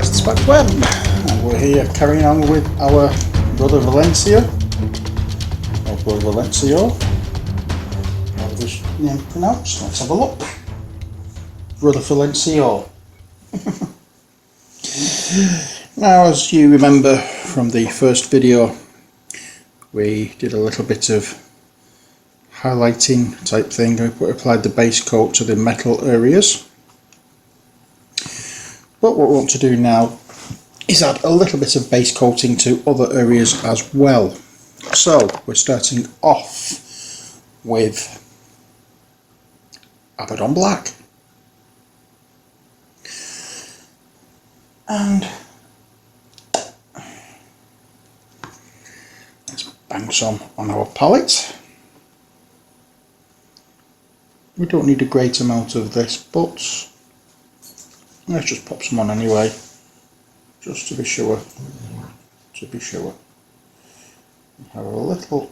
Space Web, and we're here carrying on with our Brother Valencio, or Brother Valencio, how this name pronounced. Let's have a look. Brother Valencio. Now, as you remember from the first video, we did a little bit of highlighting type thing. We applied the base coat to the metal areas. But what we want to do now is add a little bit of base coating to other areas as well. So we're starting off with Abaddon Black. And let's bang some on our palette. We don't need a great amount of this, but let's just pop some on anyway, just to be sure. Have a little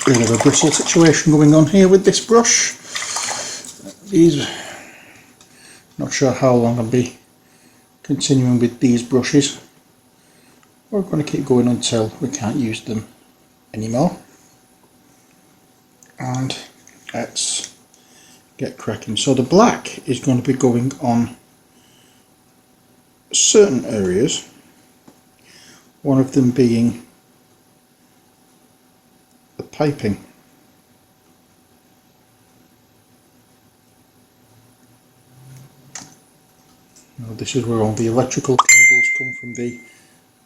bit of a bristle situation going on here with this brush. Not sure how long I'll be continuing with these brushes. We're going to keep going until we can't use them anymore. And let's get cracking. So the black is going to be going on certain areas, one of them being the piping. Now this is where all the electrical cables come from the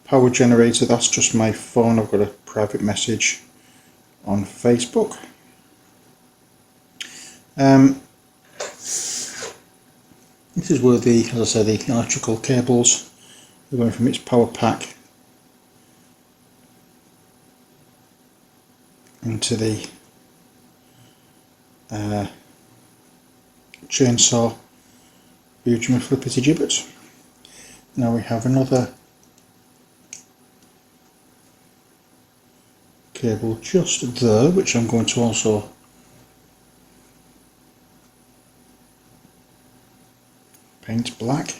power generator. That's just my phone. I've got a private message on Facebook. This is where the, as I said, the electrical cables are going from its power pack into the chainsaw Ujima flippity gibbet. Now we have another cable just there, which I'm going to also paint black.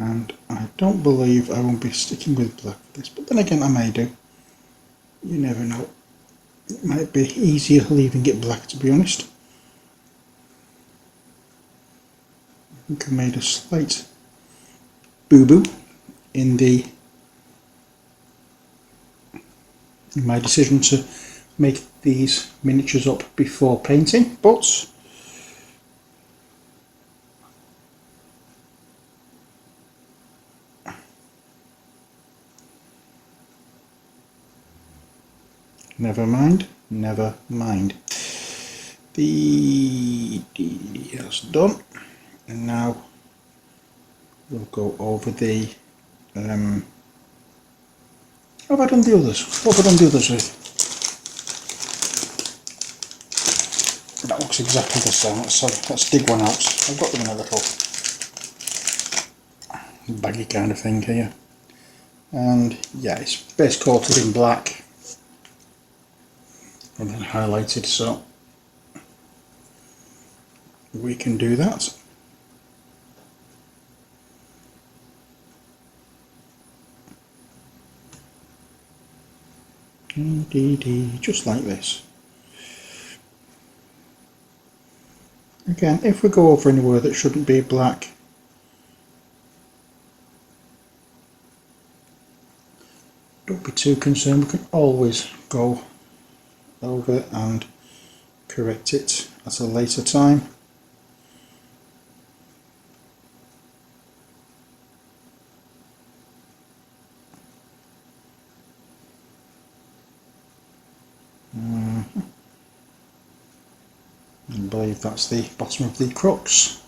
And I don't believe I won't be sticking with black for this, but then again I may do. You never know. It might be easier leaving it black, to be honest. I think I made a slight boo-boo in my decision to make these miniatures up before painting, but never mind. That's done, and now we'll go over the have I done the others? What have I done the others with? That looks exactly the same. Let's dig one out. I've got them in a little baggy kind of thing here. And yeah, it's base coated in black and then highlighted, so we can do that. Just like this. Again, if we go over anywhere that shouldn't be black, don't be too concerned. We can always go over and correct it at a later time. I believe that's the bottom of the crux.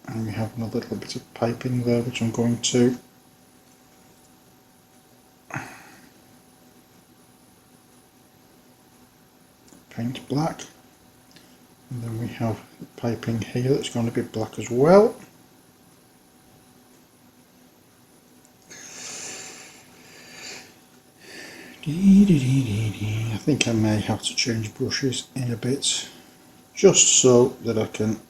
And we have another little bit of piping there, which I'm going to and it's black. And then we have the piping here that's going to be black as well. I think I may have to change brushes in a bit, just so that I can,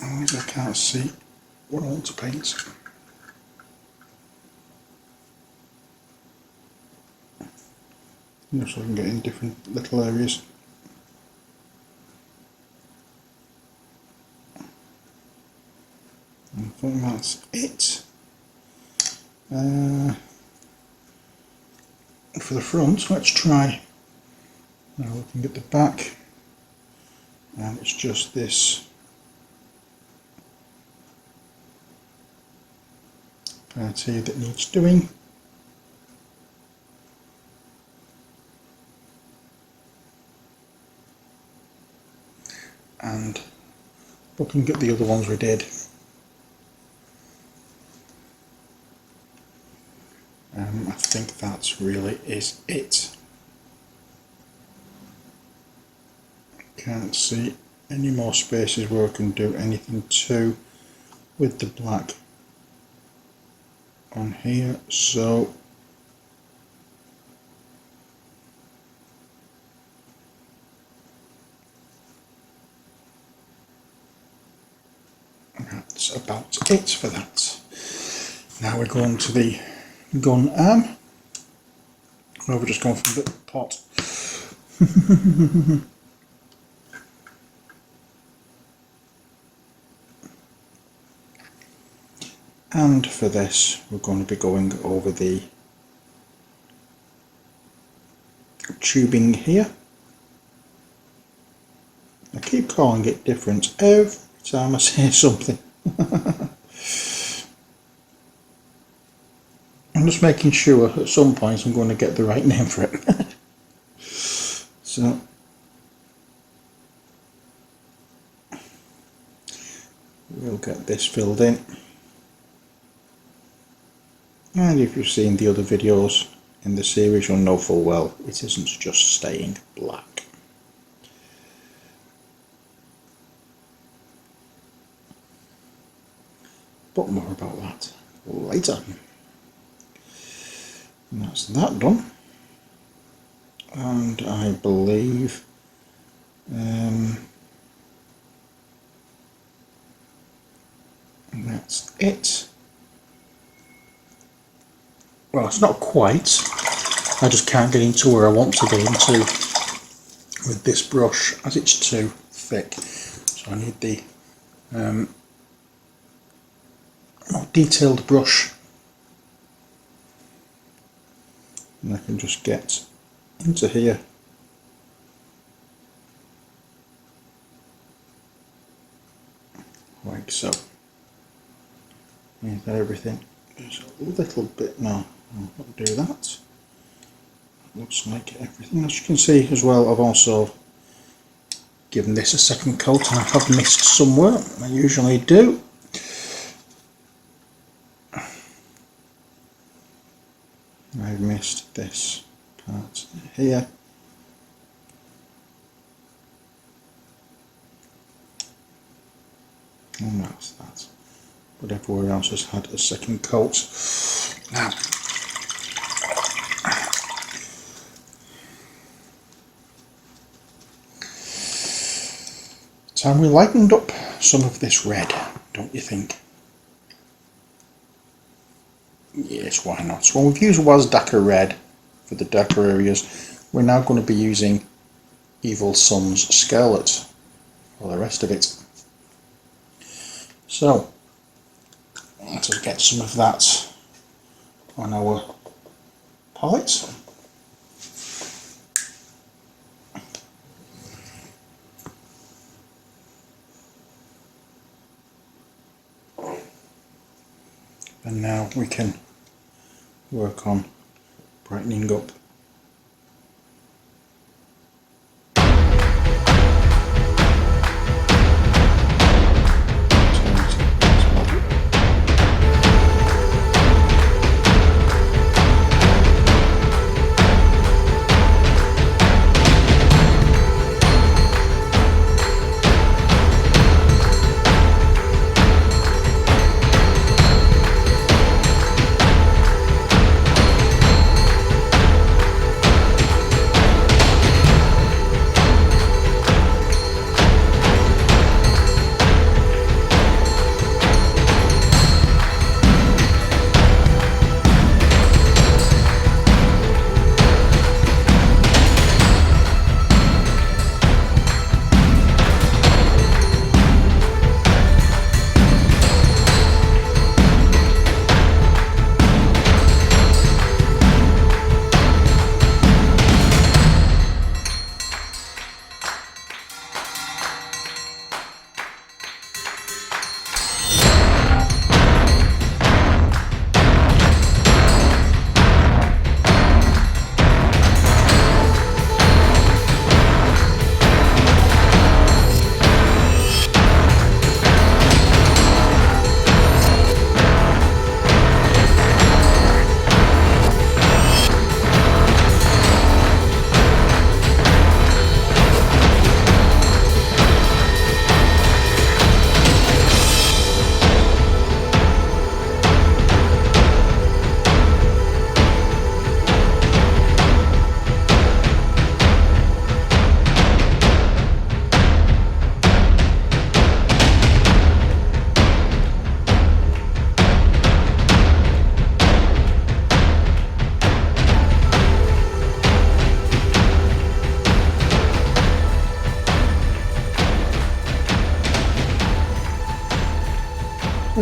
as I can't see what I want to paint. So I can get in different little areas. I think that's it. For the front, let's try now looking at the back, and it's just this part here that needs doing. And looking at the other ones we did, I think that really is it. Can't see any more spaces where I can do anything to with the black on here, so that's about it for that. Now we're going to the gun arm. Well, we're just going from the pot. And for this, we're going to be going over the tubing here. I keep calling it different every time I say something. I'm just making sure at some point I'm going to get the right name for it. So we'll get this filled in. And if you've seen the other videos in the series, you'll know full well it isn't just staying black. But more about that later. And that's that done. And I believe that's it. Well, it's not quite. I just can't get into where I want to get into with this brush as it's too thick. So I need the more detailed brush. And I can just get into here. Like so. Is that everything? There's a little bit now. I'll do that. Looks like everything. As you can see as well, I've also given this a second coat, and I have missed somewhere. I usually do. I've missed this part here. And that's that. But everywhere else has had a second coat. Now, time we lightened up some of this red, don't you think? Yes, why not? So we've used Was Darker Red for the darker areas. We're now going to be using Evil Sun's Scarlet for the rest of it. So, let's get some of that on our palette. And now we can work on brightening up.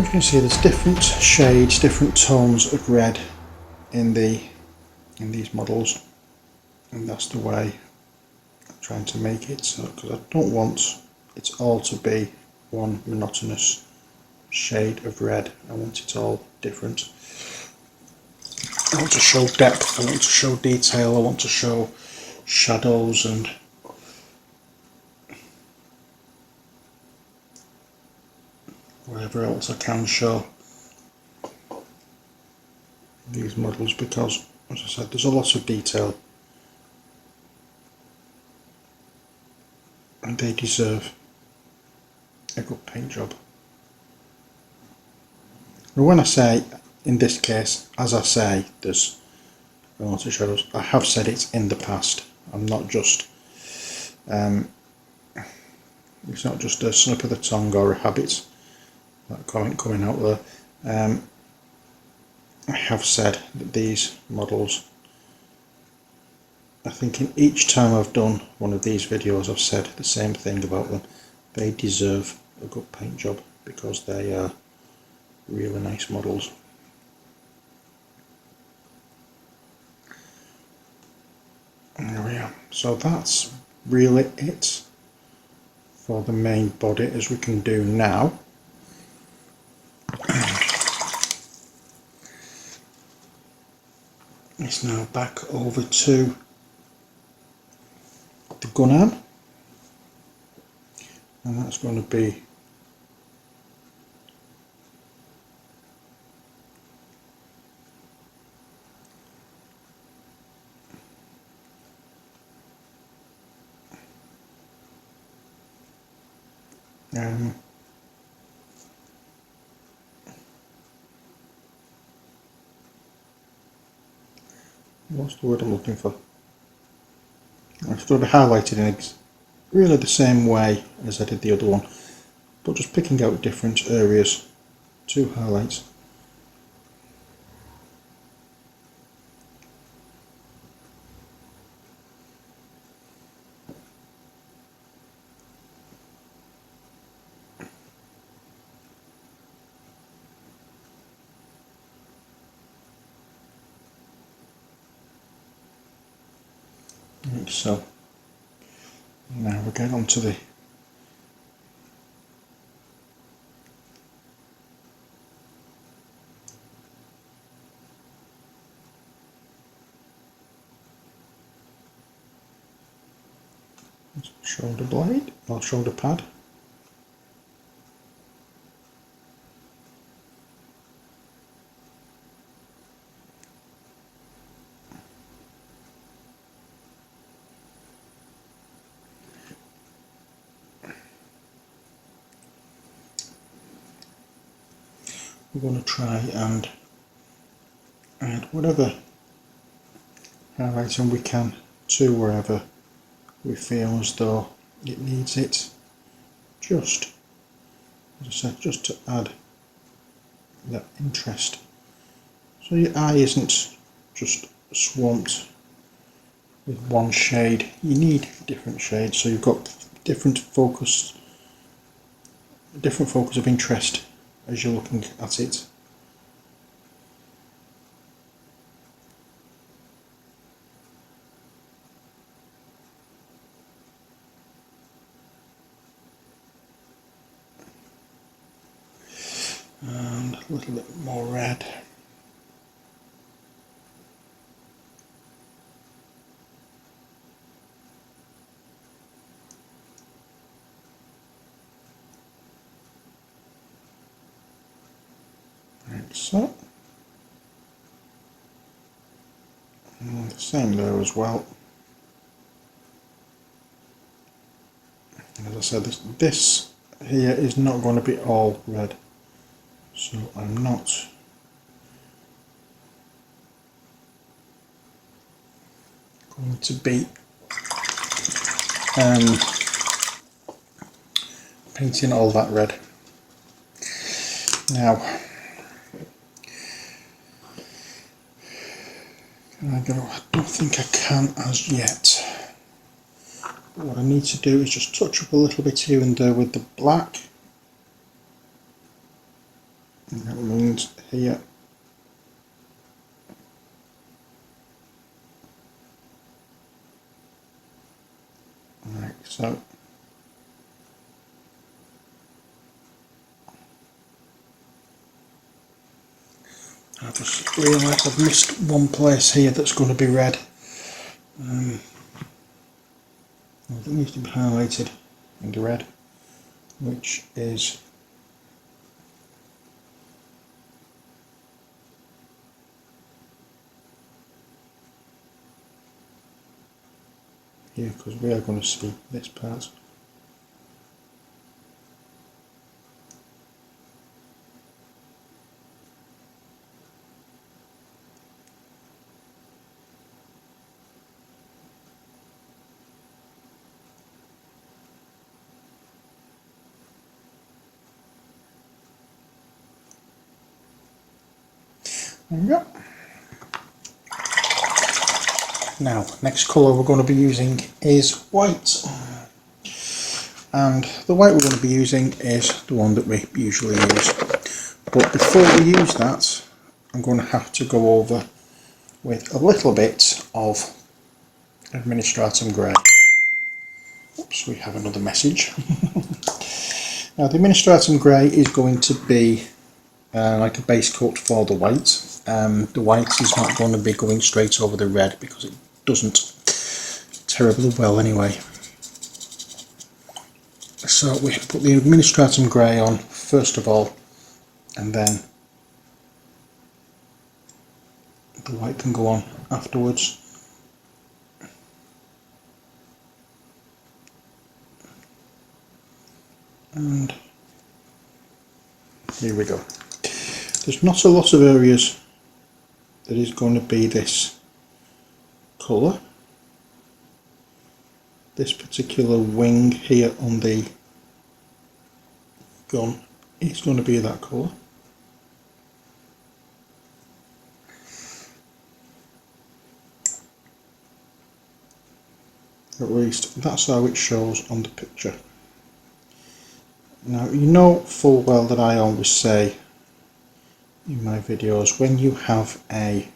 you can see there's different shades, different tones of red in these models, and that's the way I'm trying to make it, so because I don't want it all to be one monotonous shade of red. I want it all different. I want to show depth, I want to show detail, I want to show shadows and whatever else I can show these models, because as I said, there's a lot of detail and they deserve a good paint job. Now when I say, in this case, as I say, there's a lot of shadows, I have said it in the past. I'm not just it's not just a slip of the tongue or a habit, that comment coming out there. I have said that these models, I think in each time I've done one of these videos I've said the same thing about them. They deserve a good paint job because they are really nice models. There we are. So that's really it for the main body as we can do now. It's now back over to the gun arm, and that's going to be what's the word I'm looking for? It's going to be highlighted in really the same way as I did the other one, but just picking out different areas to highlight. Like so. Now we get on to the shoulder blade or shoulder pad. We're going to try and add whatever highlighting we can to wherever we feel as though it needs it, just, as I said, just to add that interest, so your eye isn't just swamped with one shade. You need different shades, so you've got different focus of interest as you're looking at it. And a little bit more red. Like so. And the same there as well. And as I said, this here is not going to be all red, so I'm not going to be painting all that red. Now, can I go? I don't think I can as yet. What I need to do is just touch up a little bit here and there with the black. And that means here. Right, so I just realised I've missed one place here that's going to be red. It needs to be highlighted in the red, which is here, because we are going to see this part. There we go. Now, next colour we're going to be using is white. And the white we're going to be using is the one that we usually use. But before we use that, I'm going to have to go over with a little bit of Administratum Grey. Oops, we have another message. Now, the Administratum Grey is going to be like a base coat for the white. The white is not going to be going straight over the red because it doesn't terribly well anyway. So we put the Administratum Grey on first of all, and then the white can go on afterwards. And here we go. There's not a lot of areas that is going to be this colour. This particular wing here on the gun is going to be that colour. At least that's how it shows on the picture. Now, you know full well that I always say in my videos, when you have a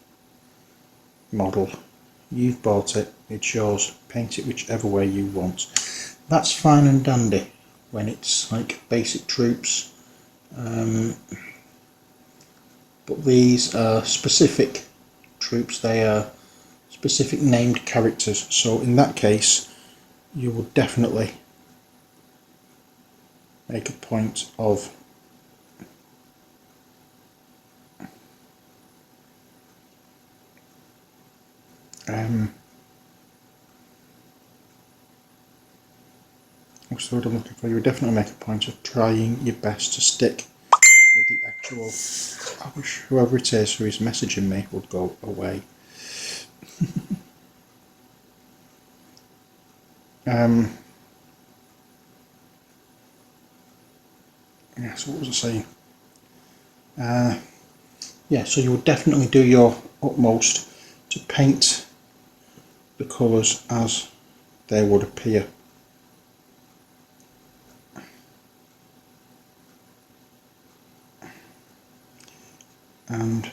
model, you've bought it, it's yours, paint it whichever way you want. That's fine and dandy when it's like basic troops, but these are specific troops, they are specific named characters, so in that case you will definitely make a point of what's the word I'm looking for? You would definitely make a point of trying your best to stick with the actual. I wish whoever it is who is messaging me would go away. Yeah, so what was I saying? Yeah, so you would definitely do your utmost to paint the colours as they would appear. And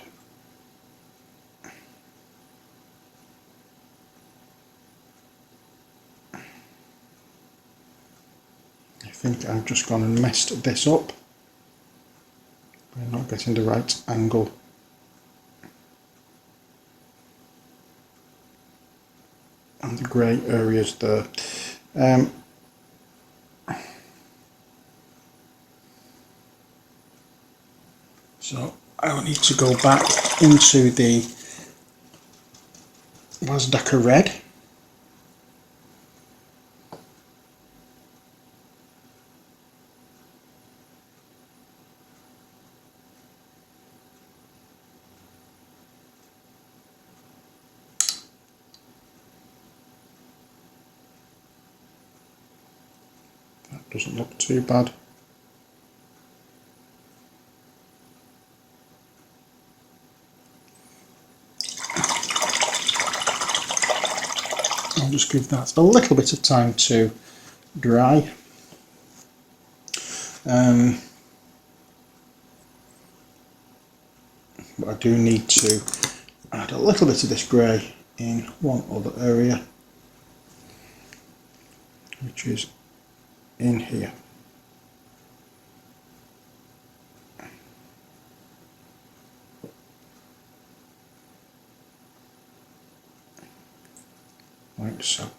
I think I've just gone and messed this up by not getting the right angle. And the grey areas there. So I'll need to go back into the Wazdaka red. That doesn't look too bad. I'll just give that a little bit of time to dry. but I do need to add a little bit of this grey in one other area, which is in here. Like so.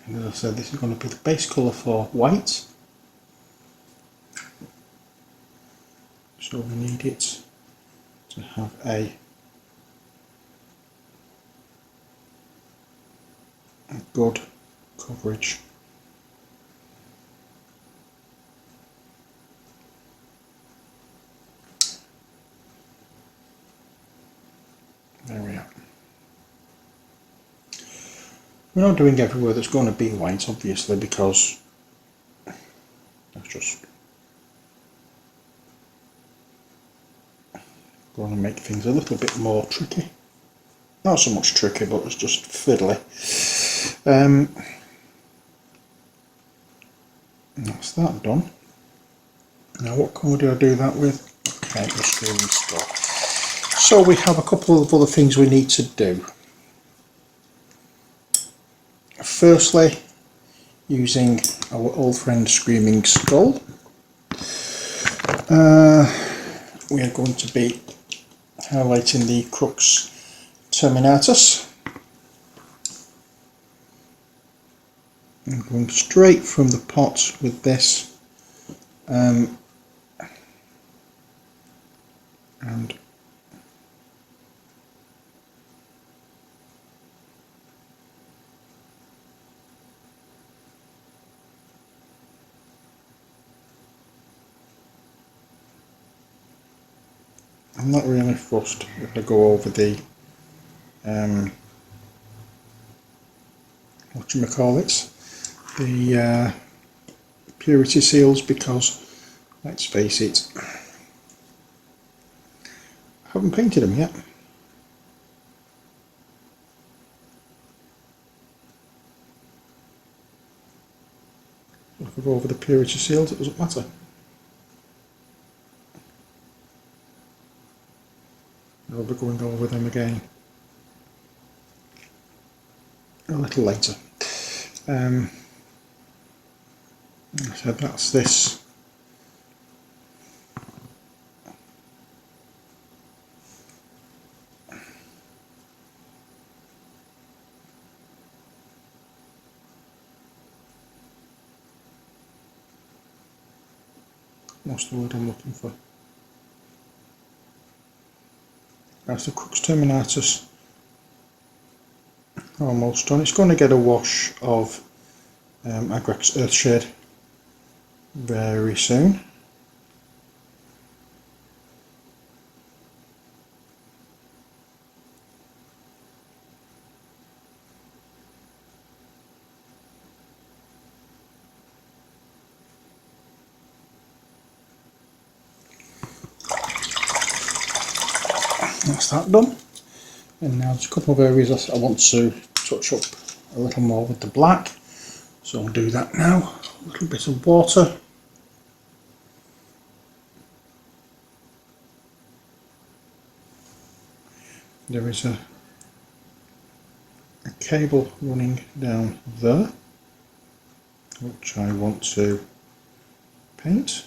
And as I said, this is going to be the base colour for white. So we need it to have a good coverage. There we are. We're not doing everywhere that's going to be white, obviously, because that's just going to make things a little bit more tricky. Not so much tricky, but it's just fiddly. That's that done. Now what colour do I do that with? Okay, let's do install. So we have a couple of other things we need to do. Firstly, using our old friend Screaming Skull, we are going to be highlighting the Crux Terminators. I'm going straight from the pot with this, and I'm not really fussed if I go over the whatchamacallits, the purity seals, because let's face it, I haven't painted them yet. If I go over the purity seals, it doesn't matter. I'll be going over them again a little later. So that's this. What's the word I'm looking for? That's the Crux Terminators almost done. It's going to get a wash of Agrex Earthshade very soon. That's that done. And now there's a couple of areas I want to touch up a little more with the black, so I'll do that now. A little bit of water. There is a cable running down there, which I want to paint,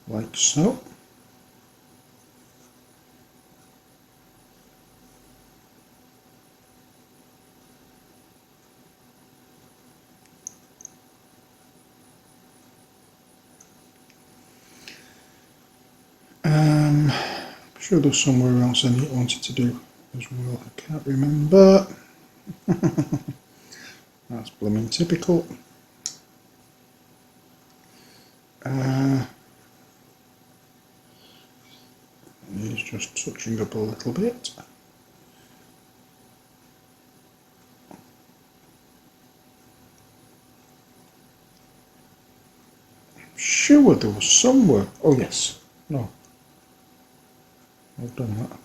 like so. I'm sure there's somewhere else I wanted to do as well. I can't remember. That's blooming typical. He's just touching up a little bit. I'm sure there was somewhere. Oh yes, no. I've done that.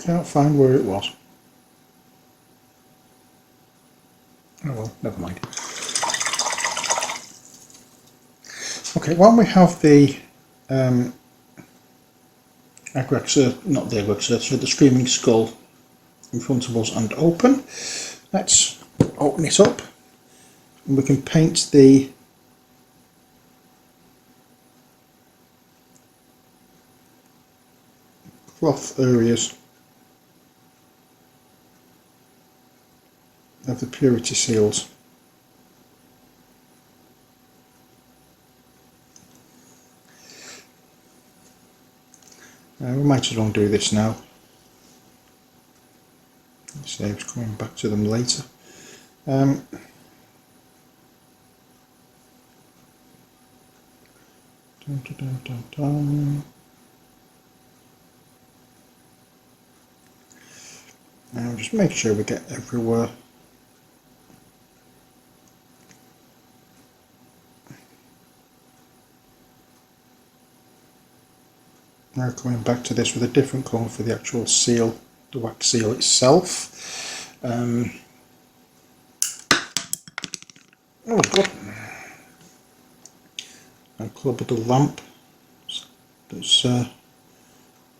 Can't find where it was. Oh well, never mind. Okay, while we have the the Screaming Skull in front of us and open, let's open it up and we can paint the cloth areas of the purity seals. We might as well do this now. It saves coming back to them later. Dun, dun, dun, dun, dun. Now just make sure we get everywhere. Now coming back to this with a different colour for the actual seal, the wax seal itself. Oh God! I'll club the lamp that's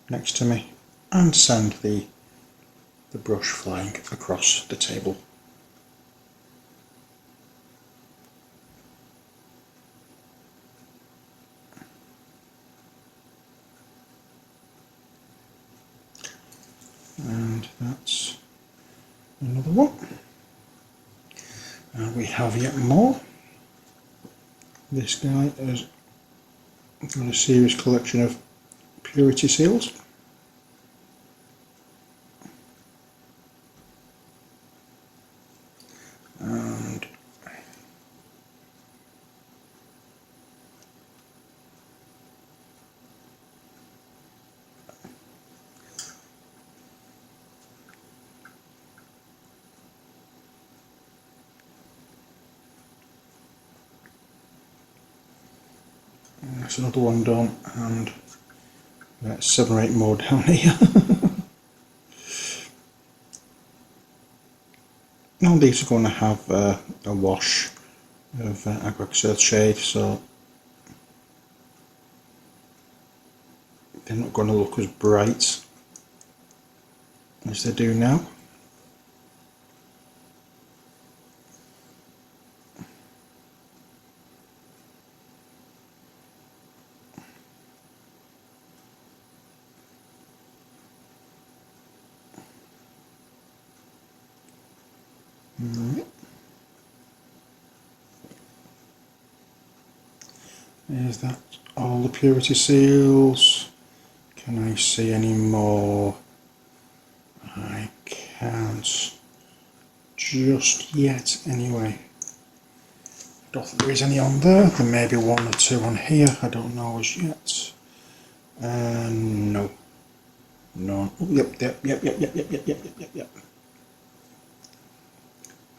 next to me and send the brush flying across the table. And that's another one. And we have yet more. This guy has got a serious collection of purity seals. And that's another one done, and 7 or 8 more down here. Now these are going to have a wash of aqueous earth shade, so they're not going to look as bright as they do now. Is that all the purity seals? Can I see any more? I can't just yet anyway. I don't think there is any on there. There may be 1 or 2 on here, I don't know as yet. No. No. Oh, yep.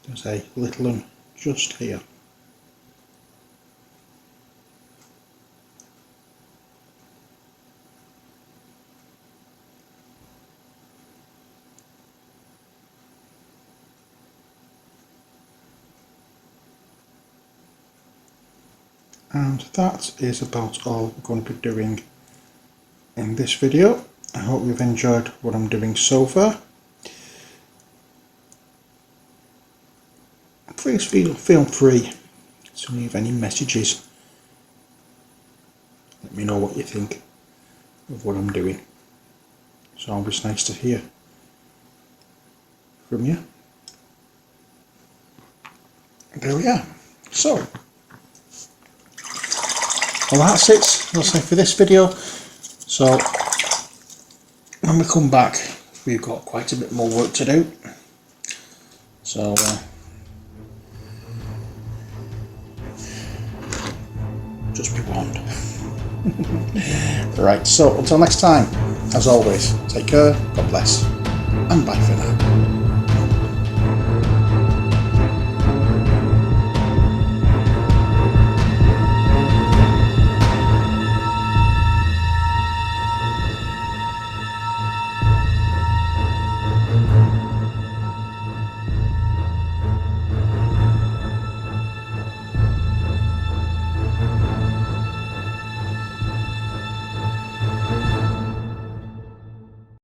There's a little one just here. And that is about all we're going to be doing in this video. I hope you've enjoyed what I'm doing so far. Please feel free to leave any messages. Let me know what you think of what I'm doing. It's always nice to hear from you. There we are. So, well, that's it, I'll say, for this video. So when we come back, we've got quite a bit more work to do. So just be warned. Right, so until next time, as always, take care, God bless, and bye for now.